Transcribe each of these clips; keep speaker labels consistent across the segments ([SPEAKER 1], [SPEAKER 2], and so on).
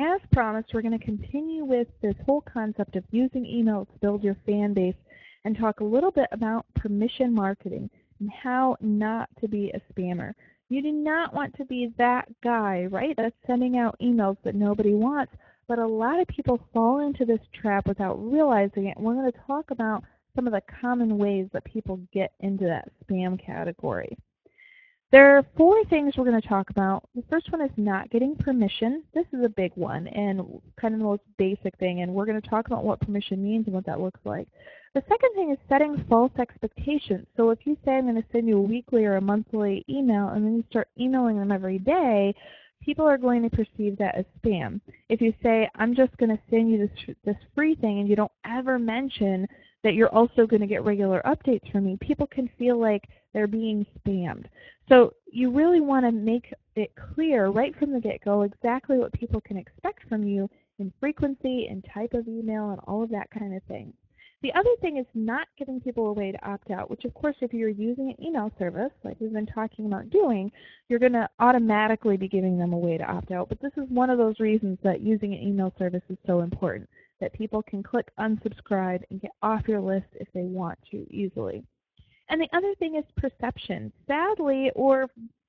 [SPEAKER 1] As promised, we're going to continue with this whole concept of using email to build your fan base and talk a little bit about permission marketing and how not to be a spammer. You do not want to be that guy, right, that's sending out emails that nobody wants, but a lot of people fall into this trap without realizing it. And we're going to talk about some of the common ways that people get into that spam category. There are 4 things we're going to talk about. The first one is not getting permission. This is a big one and kind of the most basic thing, and we're going to talk about what permission means and what that looks like. The second thing is setting false expectations. So if you say I'm going to send you a weekly or a monthly email and then you start emailing them every day, people are going to perceive that as spam. If you say I'm just going to send you this free thing and you don't ever mention that you're also going to get regular updates from me, people can feel like they're being spammed. So you really want to make it clear right from the get-go exactly what people can expect from you in frequency and type of email and all of that kind of thing. The other thing is not giving people a way to opt out, which of course if you're using an email service like we've been talking about doing, you're going to automatically be giving them a way to opt out. But this is one of those reasons that using an email service is so important, that people can click unsubscribe and get off your list if they want to easily. And the other thing is perception. Sadly or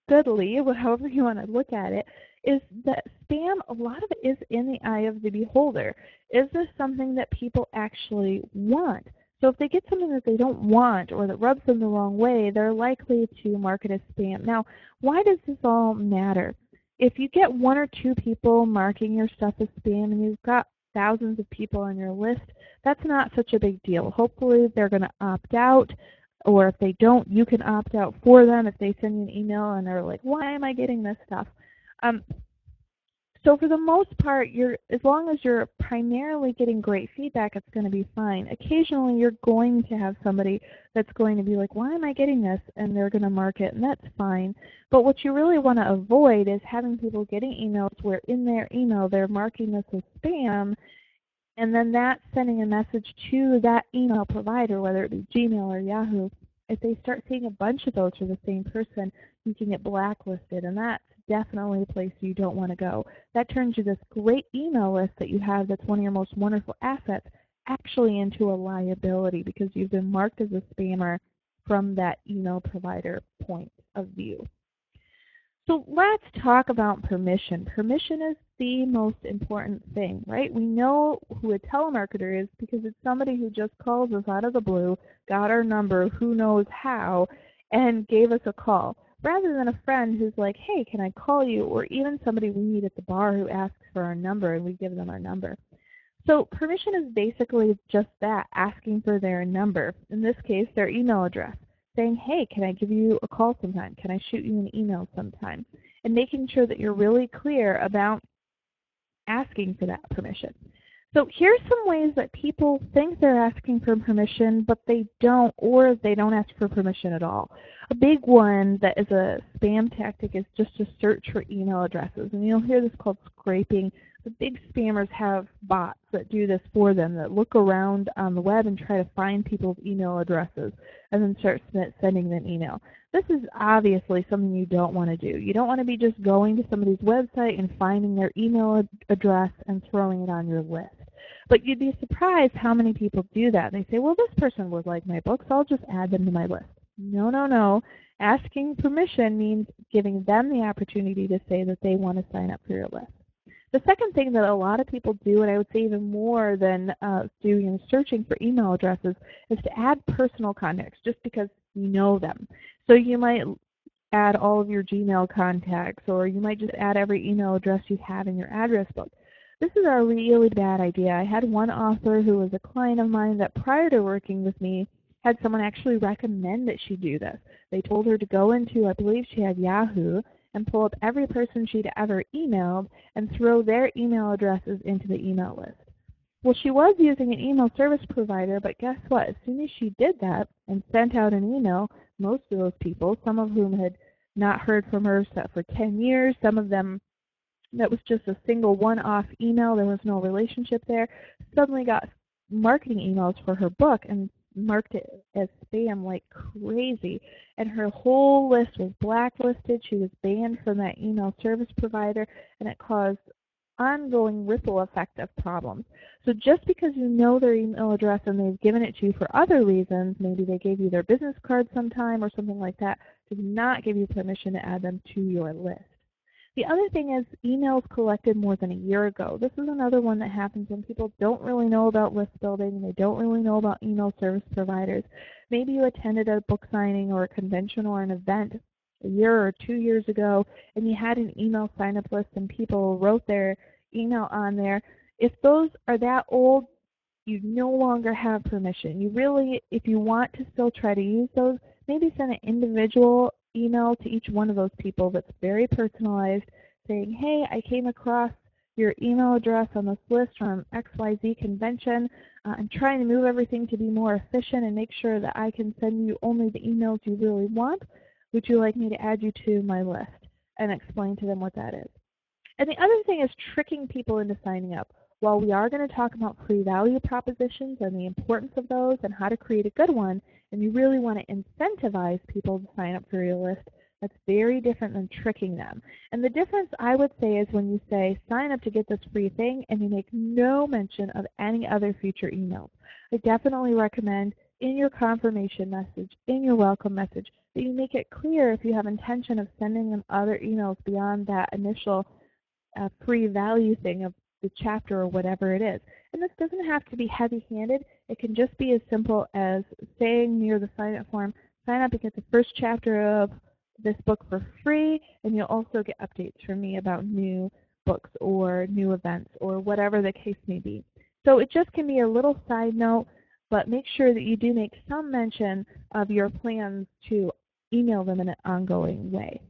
[SPEAKER 1] goodly, however you want to look at it, is that spam, a lot of it is in the eye of the beholder. Is this something that people actually want? So if they get something that they don't want or that rubs them the wrong way, they're likely to mark it as spam. Now, why does this all matter? If you get 1 or 2 people marking your stuff as spam and you've got thousands of people on your list, that's not such a big deal. Hopefully they're going to opt out. Or if they don't, you can opt out for them if they send you an email and they're like, why am I getting this stuff? So for the most part, as long as you're primarily getting great feedback, it's going to be fine. Occasionally, you're going to have somebody that's going to be like, why am I getting this? And they're going to mark it, and that's fine. But what you really want to avoid is having people getting emails where in their email they're marking this as spam, and then that's sending a message to that email provider, whether it be Gmail or Yahoo. If they start seeing a bunch of those for the same person, you can get blacklisted, and that's definitely a place you don't want to go. That turns you this great email list that you have that's one of your most wonderful assets actually into a liability because you've been marked as a spammer from that email provider point of view. So let's talk about permission. Permission is the most important thing, right? We know who a telemarketer is because it's somebody who just calls us out of the blue, got our number, who knows how, and gave us a call, rather than a friend who's like, hey, can I call you? Or even somebody we meet at the bar who asks for our number and we give them our number. So permission is basically just that, asking for their number, in this case their email address, saying, hey, can I give you a call sometime? Can I shoot you an email sometime? And making sure that you're really clear about asking for that permission. So here's some ways that people think they're asking for permission, but they don't, or they don't ask for permission at all. A big one that is a spam tactic is just to search for email addresses. And you'll hear this called scraping. The big spammers have bots that do this for them, that look around on the web and try to find people's email addresses and then start sending them email. This is obviously something you don't want to do. You don't want to be just going to somebody's website and finding their email address and throwing it on your list. But you'd be surprised how many people do that. They say, well, this person would like my book, so I'll just add them to my list. No, no, no. Asking permission means giving them the opportunity to say that they want to sign up for your list. The second thing that a lot of people do, and I would say even more than doing searching for email addresses, is to add personal contacts just because you know them. So you might add all of your Gmail contacts, or you might just add every email address you have in your address book. This is a really bad idea. I had one author who was a client of mine that prior to working with me had someone actually recommend that she do this. They told her to go into, I believe she had Yahoo, and pull up every person she'd ever emailed and throw their email addresses into the email list. Well, she was using an email service provider, but guess what? As soon as she did that and sent out an email, most of those people, some of whom had not heard from her for 10 years, some of them that was just a single one-off email, there was no relationship there, suddenly got marketing emails for her book and marked it as spam like crazy. And her whole list was blacklisted. She was banned from that email service provider, and it caused ongoing ripple effect of problems. So just because you know their email address and they've given it to you for other reasons, maybe they gave you their business card sometime or something like that, does not give you permission to add them to your list. The other thing is emails collected more than a year ago. This is another one that happens when people don't really know about list building. They don't really know about email service providers. Maybe you attended a book signing or a convention or an event a year or 2 years ago, and you had an email sign-up list and people wrote their email on there. If those are that old, you no longer have permission. You really, if you want to still try to use those, maybe send an individual email to each one of those people that's very personalized, saying, hey, I came across your email address on this list from XYZ convention. I'm trying to move everything to be more efficient and make sure that I can send you only the emails you really want. Would you like me to add you to my list? And explain to them what that is. And the other thing is tricking people into signing up. While we are going to talk about free value propositions and the importance of those and how to create a good one, and you really want to incentivize people to sign up for your list, that's very different than tricking them. And the difference, I would say, is when you say sign up to get this free thing and you make no mention of any other future emails. I definitely recommend in your confirmation message, in your welcome message, that you make it clear if you have intention of sending them other emails beyond that initial free value thing of the chapter or whatever it is. And this doesn't have to be heavy-handed. It can just be as simple as saying near the sign-up form, sign up to get the first chapter of this book for free, and you'll also get updates from me about new books or new events or whatever the case may be. So it just can be a little side note, but make sure that you do make some mention of your plans to email them in an ongoing way.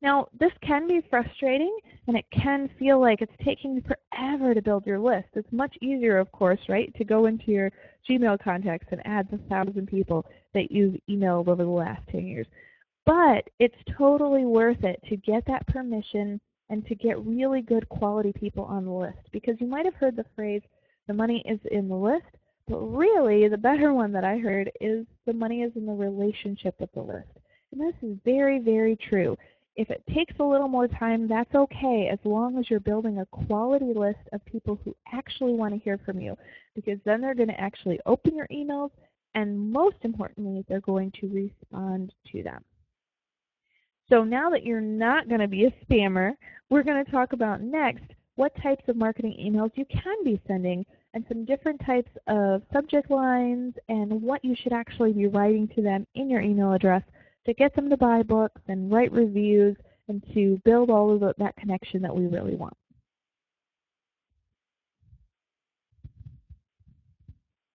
[SPEAKER 1] Now, this can be frustrating, and it can feel like it's taking forever to build your list. It's much easier, of course, right, to go into your Gmail contacts and add the 1,000 people that you've emailed over the last 10 years. But it's totally worth it to get that permission and to get really good quality people on the list. Because you might have heard the phrase, the money is in the list, but really the better one that I heard is the money is in the relationship with the list. And this is very, very true. If it takes a little more time, that's okay, as long as you're building a quality list of people who actually want to hear from you, because then they're going to actually open your emails, and most importantly, they're going to respond to them. So now that you're not going to be a spammer, we're going to talk about next what types of marketing emails you can be sending and some different types of subject lines and what you should actually be writing to them in your email address to get them to buy books and write reviews and to build all of that connection that we really want.